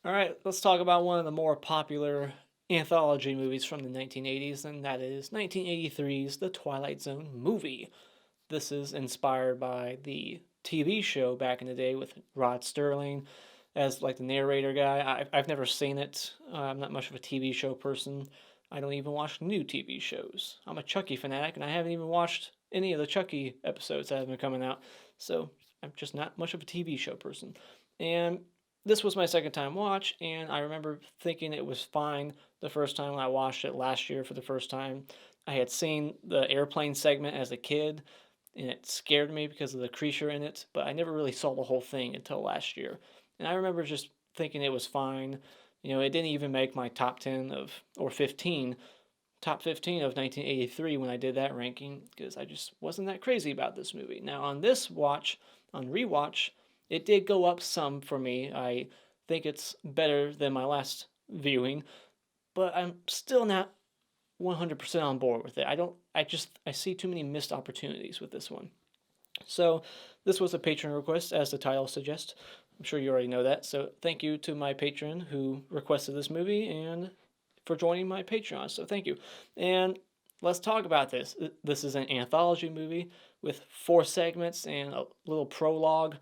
All right, let's talk about one of the more popular anthology movies from the 1980s, and that is 1983's The Twilight Zone movie. This is inspired by the TV show back in the day with Rod Sterling as like the narrator guy. I've never seen it. I'm not much of a TV show person. I don't even watch new TV shows. I'm a Chucky fanatic, and I haven't even watched any of the Chucky episodes that have been coming out. So I'm just not much of a TV show person. And this was my second time watch, and I remember thinking it was fine the first time when I watched it last year for the first time. I had seen the airplane segment as a kid, and it scared me because of the creature in it, but I never really saw the whole thing until last year. And I remember just thinking it was fine. It didn't even make my top 10 of, or 15, top 15 of 1983 when I did that ranking, because I just wasn't that crazy about this movie. Now, on this watch, on rewatch, it did go up some for me. I think it's better than my last viewing, but I'm still not 100% on board with it. I see too many missed opportunities with this one. So, this was a patron request, as the title suggests. I'm sure you already know that. So, thank you to my patron who requested this movie and for joining my Patreon. So, thank you. And let's talk about this. This is an anthology movie with 4 segments and a little prologue.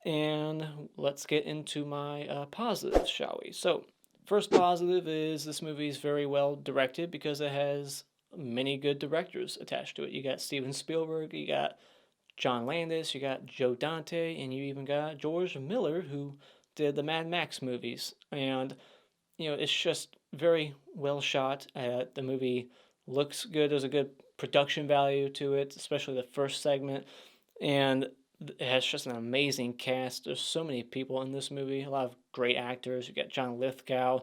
And let's get into my positives, shall we? So, first positive is this movie is very well directed because it has many good directors attached to it. You got Steven Spielberg, you got John Landis, you got Joe Dante, and you even got George Miller, who did the Mad Max movies. And, it's just very well shot. The movie looks good. There's a good production value to it, especially the first segment. And it has just an amazing cast. There's so many people in this movie, a lot of great actors. You got John Lithgow,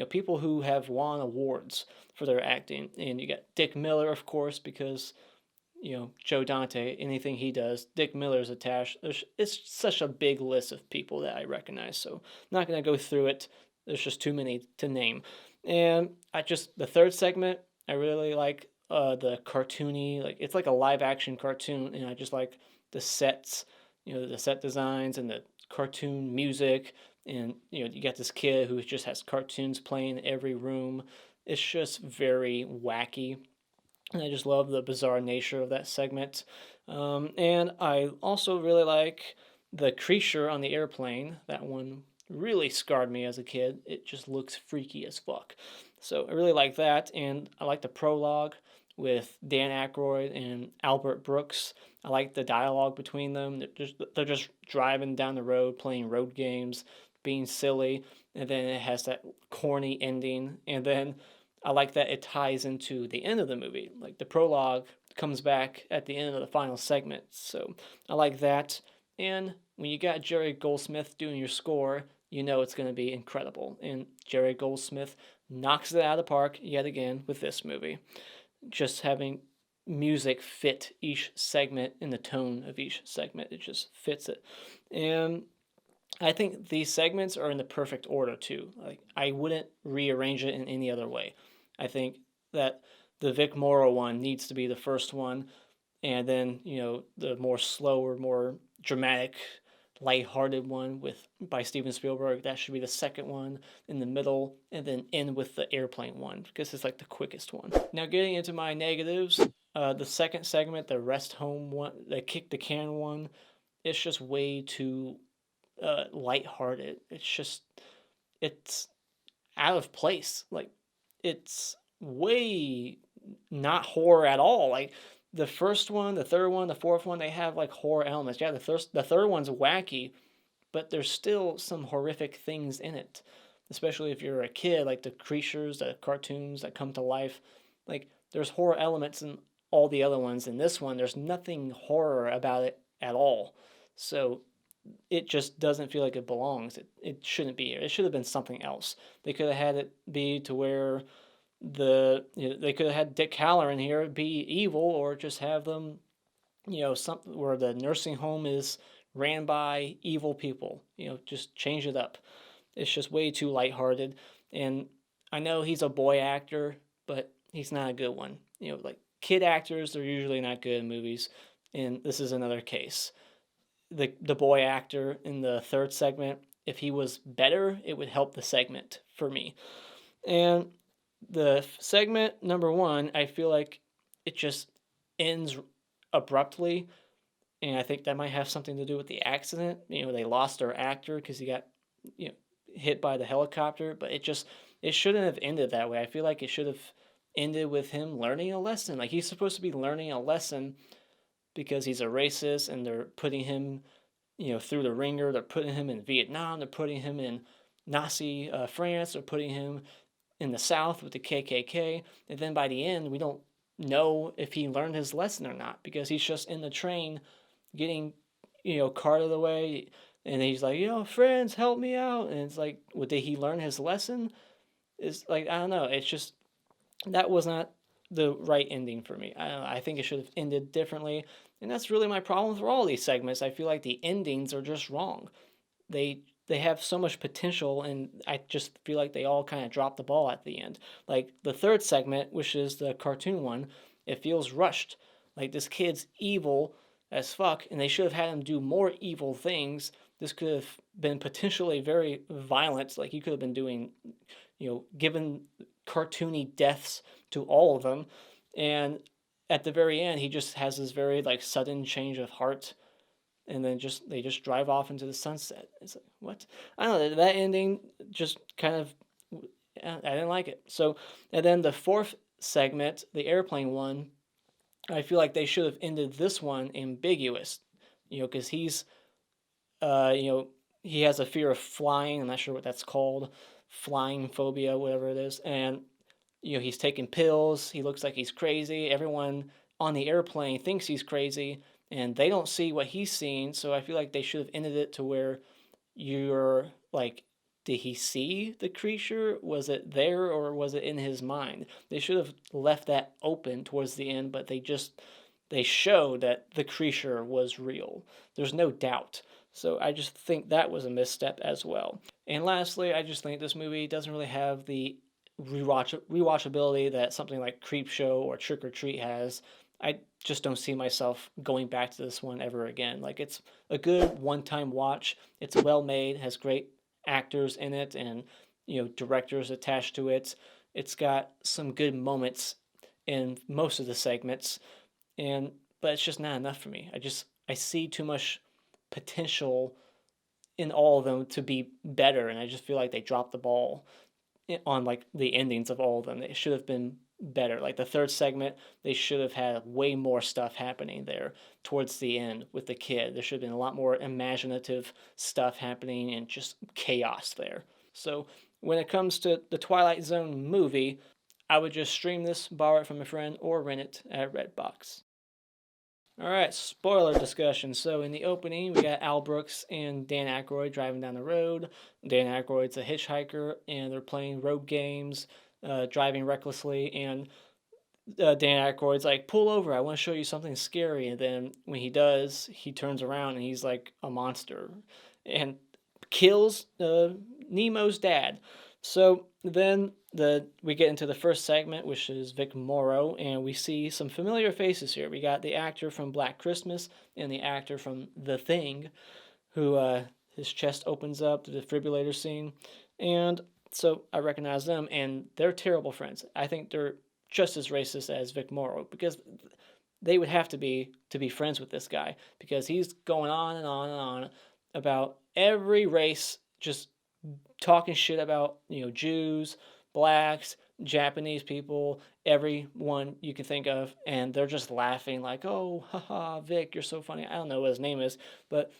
people who have won awards for their acting. And you got Dick Miller, of course, because Joe Dante, anything he does, Dick Miller's attached. It's such a big list of people that I recognize, so I'm not going to go through it. There's just too many to name. And the third segment, I really like the cartoony, like it's like a live action cartoon, and I just like the sets, the set designs and the cartoon music. And, you got this kid who just has cartoons playing in every room. It's just very wacky. And I just love the bizarre nature of that segment. And I also really like the creature on the airplane. That one really scarred me as a kid. It just looks freaky as fuck. So I really like that. And I like the prologue with Dan Aykroyd and Albert Brooks. I like the dialogue between them. They're just driving down the road, playing road games, being silly. And then it has that corny ending. And then I like that it ties into the end of the movie. Like the prologue comes back at the end of the final segment. So I like that. And when you got Jerry Goldsmith doing your score, you know it's going to be incredible. And Jerry Goldsmith knocks it out of the park yet again with this movie. Just having music fit each segment in the tone of each segment, it just fits it. And I think these segments are in the perfect order too. Like I wouldn't rearrange it in any other way. I think that the Vic Morrow one needs to be the first one, and then the more slower, more dramatic, lighthearted one by Steven Spielberg, that should be the second one in the middle, and then end with the airplane one because it's like the quickest one. Now getting into my negatives, the second segment, the rest home one, the kick the can one, it's just way too lighthearted. It's out of place. Like it's way not horror at all. Like the first one, the third one, the fourth one, they have like horror elements. Yeah, the third one's wacky, but there's still some horrific things in it. Especially if you're a kid, like the creatures, the cartoons that come to life. Like there's horror elements in all the other ones. In this one, there's nothing horror about it at all. So it just doesn't feel like it belongs. It shouldn't be here. It should have been something else. They could have had it be to where they could have had Dick Halloran here be evil, or just have them, something where the nursing home is ran by evil people. Just change it up. It's just way too lighthearted. And I know he's a boy actor, but he's not a good one. Like kid actors, they're usually not good in movies, and this is another case. The boy actor in the third segment if he was better, it would help the segment for me. And the segment number 1, I feel like it just ends abruptly, and I think that might have something to do with the accident. They lost their actor because he got, hit by the helicopter, but it shouldn't have ended that way. I feel like it should have ended with him learning a lesson. Like, he's supposed to be learning a lesson because he's a racist, and they're putting him, through the ringer. They're putting him in Vietnam. They're putting him in Nazi France. They're putting him in the South with the KKK. And then by the end, we don't know if he learned his lesson or not, because he's just in the train getting, carted away. And he's like, friends, help me out. And it's like, well, did he learn his lesson? It's like, I don't know. It's just, that was not the right ending for me. I don't know. I think it should have ended differently. And that's really my problem with all these segments. I feel like the endings are just wrong. They have so much potential, and I just feel like they all kind of drop the ball at the end. Like the third segment, which is the cartoon one, it feels rushed. Like, this kid's evil as fuck, and they should have had him do more evil things. This could have been potentially very violent. Like, he could have been doing, given cartoony deaths to all of them. And at the very end, he just has this very, like, sudden change of heart, and then they just drive off into the sunset. It's like, what? I don't know. That ending just kind of, I didn't like it. So, and then the fourth segment, the airplane one, I feel like they should have ended this one ambiguous, because he's, he has a fear of flying. I'm not sure what that's called, flying phobia, whatever it is, and he's taking pills. He looks like he's crazy. Everyone on the airplane thinks he's crazy, and they don't see what he's seeing. So I feel like they should have ended it to where you're like, did he see the creature? Was it there, or was it in his mind? They should have left that open towards the end, but they showed that the creature was real. There's no doubt. So I just think that was a misstep as well. And lastly, I just think this movie doesn't really have the rewatchability that something like Creepshow or Trick or Treat has. I just don't see myself going back to this one ever again. Like, it's a good one-time watch. It's well made, has great actors in it, and directors attached to it. It's got some good moments in most of the segments, but it's just not enough for me. I see too much potential in all of them to be better, and I just feel like they dropped the ball on, like, the endings of all of them. It should have been better. Like the third segment, they should have had way more stuff happening there towards the end with the kid. There should have been a lot more imaginative stuff happening and just chaos there. So when it comes to the Twilight Zone movie, I would just stream this, borrow it from a friend, or rent it at Redbox. Alright, spoiler discussion. So in the opening, we got Al Brooks and Dan Aykroyd driving down the road. Dan Aykroyd's a hitchhiker, and they're playing road games, driving recklessly, and Dan Aykroyd's like, pull over, I want to show you something scary. And then when he does, he turns around and he's like a monster and kills Nemo's dad. So then we get into the first segment, which is Vic Morrow, and we see some familiar faces here. We got the actor from Black Christmas and the actor from The Thing, who his chest opens up, the defibrillator scene, and so I recognize them, and they're terrible friends. I think they're just as racist as Vic Morrow, because they would have to be friends with this guy, because he's going on and on and on about every race, just talking shit about, Jews, blacks, Japanese people, everyone you can think of, and they're just laughing like, oh, haha, Vic, you're so funny. I don't know what his name is, but,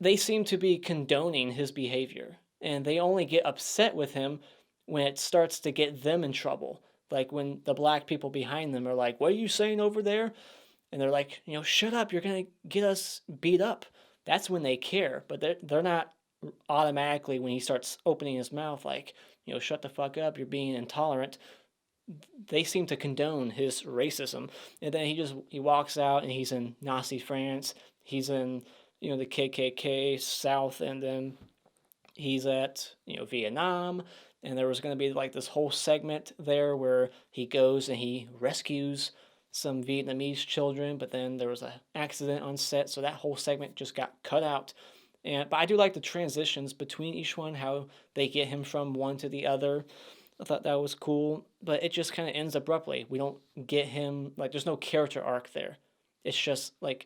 they seem to be condoning his behavior, and they only get upset with him when it starts to get them in trouble. Like when the black people behind them are like, what are you saying over there? And they're like, shut up, you're going to get us beat up. That's when they care, but they're not automatically, when he starts opening his mouth like, shut the fuck up, you're being intolerant. They seem to condone his racism. And then he walks out, and he's in Nazi France. He's in, the KKK South, and then he's at, Vietnam. And there was going to be like this whole segment there where he goes and he rescues some Vietnamese children, but then there was an accident on set, so that whole segment just got cut out. But I do like the transitions between each one, how they get him from one to the other. I thought that was cool, but it just kind of ends abruptly. We don't get him, like, there's no character arc there. It's just like,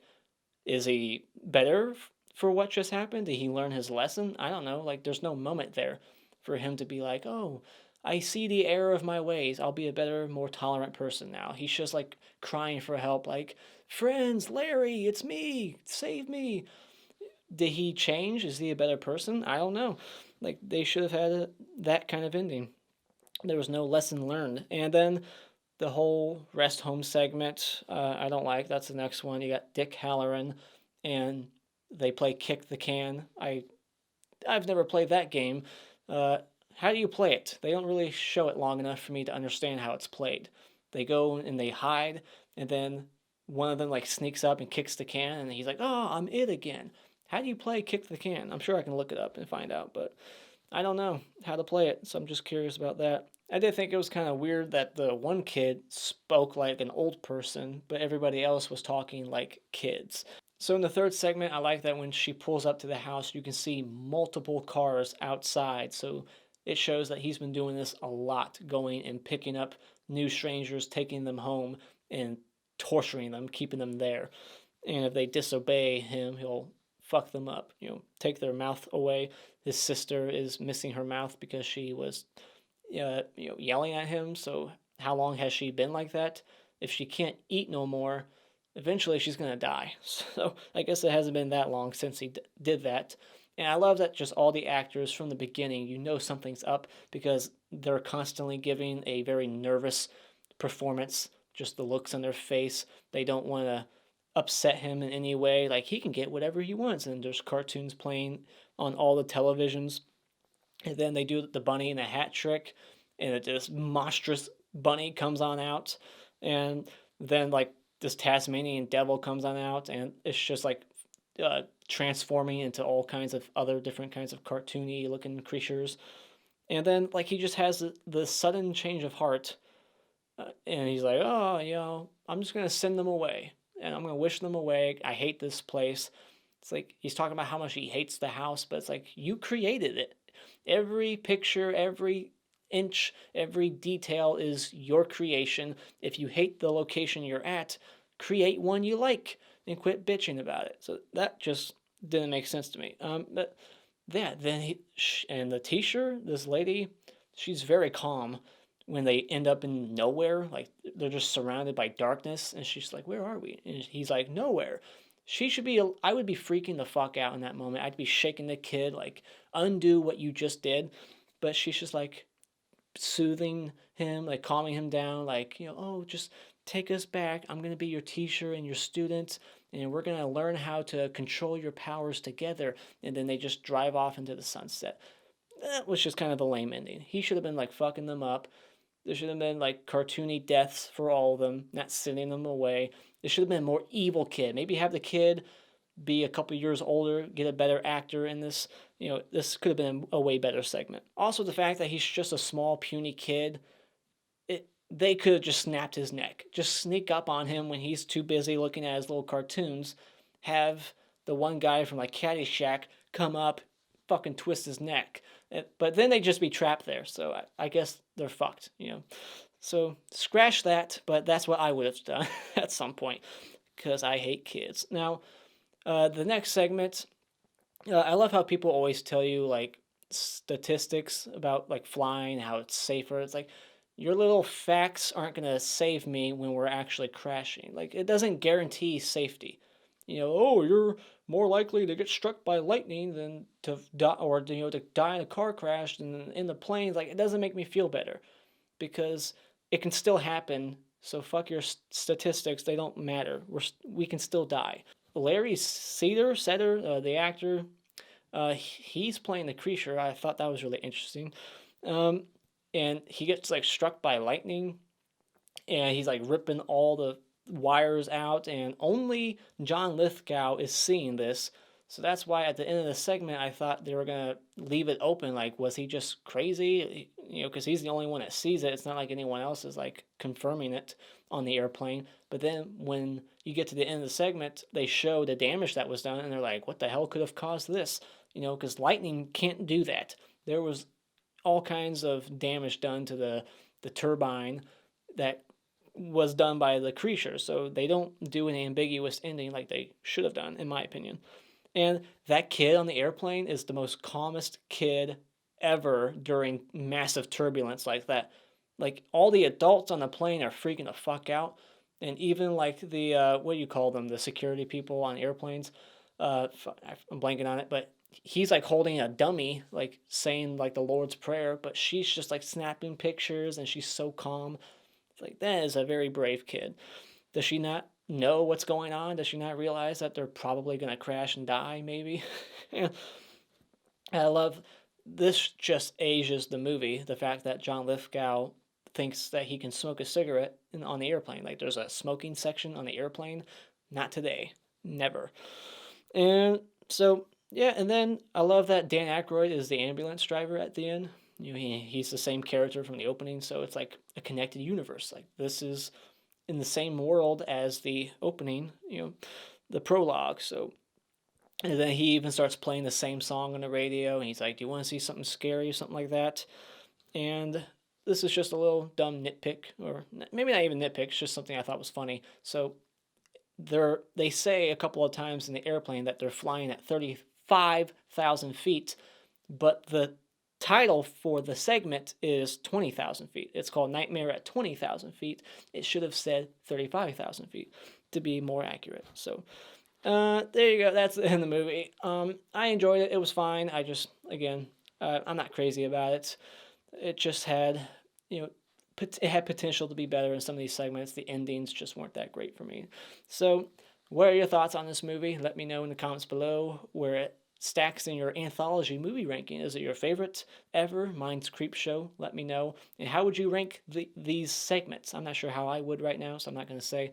is he better for what just happened? Did he learn his lesson? I don't know. Like, there's no moment there for him to be like, oh, I see the error of my ways. I'll be a better, more tolerant person now. He's just like crying for help, like, friends, Larry, it's me, save me. Did he change? Is he a better person? I don't know. Like, they should have had that kind of ending. There was no lesson learned. And then the whole rest home segment, I don't like. That's the next one. You got Dick Halloran, and they play kick the can. I've never played that game. How do you play it? They don't really show it long enough for me to understand how it's played. They go and they hide, and then one of them like sneaks up and kicks the can, and he's like, "Oh, I'm it again." How do you play kick the can? I'm sure I can look it up and find out, but I don't know how to play it, so I'm just curious about that. I did think it was kind of weird that the one kid spoke like an old person, but everybody else was talking like kids. So in the third segment, I like that when she pulls up to the house, you can see multiple cars outside. So it shows that he's been doing this a lot, going and picking up new strangers, taking them home, and torturing them, keeping them there. And if they disobey him, he'll fuck them up, take their mouth away. His sister is missing her mouth because she was, yelling at him. So how long has she been like that? If she can't eat no more, eventually she's going to die. So I guess it hasn't been that long since he did that. And I love that just all the actors from the beginning, something's up because they're constantly giving a very nervous performance, just the looks on their face. They don't want to upset him in any way. Like, he can get whatever he wants. And there's cartoons playing on all the televisions. And then they do the bunny in a hat trick, and this monstrous bunny comes on out. And then, like, this Tasmanian devil comes on out, and it's just like transforming into all kinds of other different kinds of cartoony looking creatures. And then, like, he just has the sudden change of heart, and he's like, oh, I'm just gonna send them away, and I'm gonna wish them away. I hate this place. It's like he's talking about how much he hates the house, but it's like, you created it. Every picture, every inch, every detail is your creation. If you hate the location you're at, create one you like and quit bitching about it. So that just didn't make sense to me. But yeah, then and the teacher, this lady, she's very calm when they end up in nowhere. Like, they're just surrounded by darkness, and she's like, "Where are we?" And he's like, "Nowhere." She should be. I would be freaking the fuck out in that moment. I'd be shaking the kid, like, undo what you just did. But she's just like soothing him, like calming him down, like, oh, just take us back. I'm going to be your teacher and your student, and we're going to learn how to control your powers together. And then they just drive off into the sunset. That was just kind of a lame ending. He should have been like fucking them up. There should have been like cartoony deaths for all of them, not sending them away. There should have been a more evil kid. Maybe have the kid be a couple years older, get a better actor in this. This could have been a way better segment. Also, the fact that he's just a small, puny kid, they could have just snapped his neck. Just sneak up on him when he's too busy looking at his little cartoons. Have the one guy from like Caddyshack come up, fucking twist his neck. But then they'd just be trapped there. So I guess they're fucked, So scratch that, but that's what I would have done at some point, because I hate kids. Now, the next segment, I love how people always tell you like statistics about like flying, how it's safer. It's like, your little facts aren't going to save me when we're actually crashing. Like, it doesn't guarantee safety. Oh, you're more likely to get struck by lightning than to die, or to die in a car crash than in the planes. Like, it doesn't make me feel better, because it can still happen. So fuck your statistics; they don't matter. We can still die. Larry Setter, the actor, he's playing the creature. I thought that was really interesting. And he gets like struck by lightning, and he's like ripping all the wires out, and only John Lithgow is seeing this. So that's why at the end of the segment, I thought they were going to leave it open. Like, was he just crazy? You know, because he's the only one that sees it. It's not like anyone else is like confirming it on the airplane. But then when you get to the end of the segment, they show the damage that was done, and they're like, what the hell could have caused this? You know, because lightning can't do that. There was all kinds of damage done to the turbine that was done by the creature. So they don't do an ambiguous ending like they should have done, in my opinion. And that kid on the airplane is the most calmest kid ever during massive turbulence like that. Like, all the adults on the plane are freaking the fuck out. And even like the, what do you call them? The security people on airplanes. I'm blanking on it, but he's like holding a dummy, like saying like the Lord's Prayer, but she's just like snapping pictures and she's so calm. It's like, that is a very brave kid. Does she not know what's going on? Does she not realize that they're probably going to crash and die, maybe? I love this. Just ages the movie, the fact that John Lithgow thinks that he can smoke a cigarette on the airplane. Like, there's a smoking section on the airplane. Not today. Never. And so, yeah, and then I love that Dan Aykroyd is the ambulance driver at the end. You know, he's the same character from the opening, so it's like a connected universe. Like, this is in the same world as the opening, you know, the prologue. So, and then he even starts playing the same song on the radio, and he's like, do you want to see something scary or something like that? And this is just a little dumb nitpick, or maybe not even nitpick, it's just something I thought was funny. So they say a couple of times in the airplane that they're flying at 35,000 feet, but the title for the segment is 20,000 feet. It's called Nightmare at 20,000 feet. It should have said 35,000 feet to be more accurate. So there you go. That's the end of the movie. I enjoyed it. It was fine. I just, again, I'm not crazy about it. It just had, you know, it had potential to be better in some of these segments. The endings just weren't that great for me. So what are your thoughts on this movie? Let me know in the comments below where it stacks in your anthology movie ranking. Is it your favorite ever? Mine's Creepshow. Let me know. And how would you rank these segments? I'm not sure how I would right now, so I'm not going to say.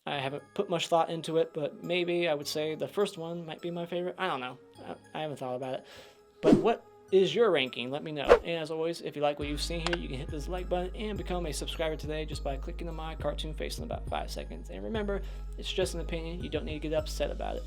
I haven't put much thought into it, but maybe I would say the first one might be my favorite. I don't know. I haven't thought about it. But what is your ranking? Let me know. And as always, if you like what you've seen here, you can hit this like button and become a subscriber today just by clicking on my cartoon face in about 5 seconds. And remember, it's just an opinion. You don't need to get upset about it.